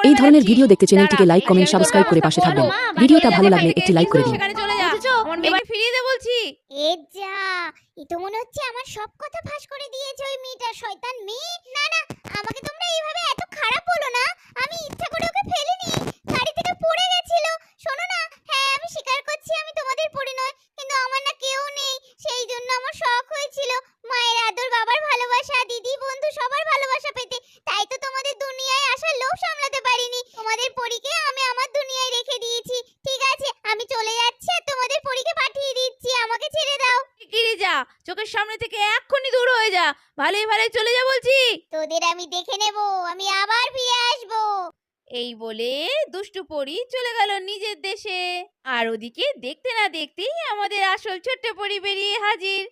এই ধরনের ভিডিও দেখতে চ্যানেলটিকে লাইক, কমেন্ট, সাবস্ক্রাইব করে পাশে থাকবেন। ভিডিওটা ভালো লাগলে একটি লাইক করে দিন। সেখানে চলে যা। আমার মেয়েকে ফিরিয়ে দে বলছি। এ যা, এ তো মনে হচ্ছে আমার সব কথা ফাঁস করে দিয়েছে ওই মেয়েটা, শয়তান মেয়ে। না না, আমাকে তোমরা এইভাবে এত খারাপ বলো না। আমি ইচ্ছা করে ওকে ফেলিনি, গাড়ি থেকে পড়ে গেছিল। শোনো না, হ্যাঁ আমি স্বীকার করছি আমি তোমাদের পড়ে নয়, কিন্তু আমার না কেউ নেই, সেই জন্য আমার শখ হয়েছিল মায়ের আদর, বাবার ভালোবাসা, দিদি বন্ধু সবার ভালোবাসা পেতে। তাই তো তোমাদের দুনিয়ায় আসার লোভ সামলাতে পারিনি, তোমাদের পরীকে আমি আমার দুনিয়ায় রেখে দিয়েছি। ঠিক আছে, আমি চলে যাচ্ছি আর তোমাদের পরীকে পাঠিয়ে দিচ্ছি, আমাকে ছেড়ে দাও। শিগগিরই যা, চোখের সামনে থেকে এক্ষুনি দূর হয়ে যা। ভালোই ভালোই চলে যা বলছি। তোদের আমি দেখে নেব, আমি আবার ফিরে আসবো। এই বলে দুষ্টু পরী চলে গেল নিজের দেশে। আর ওদিকে দেখতে না দেখতেই আমাদের আসল ছোট্ট পরী বেরিয়ে হাজির।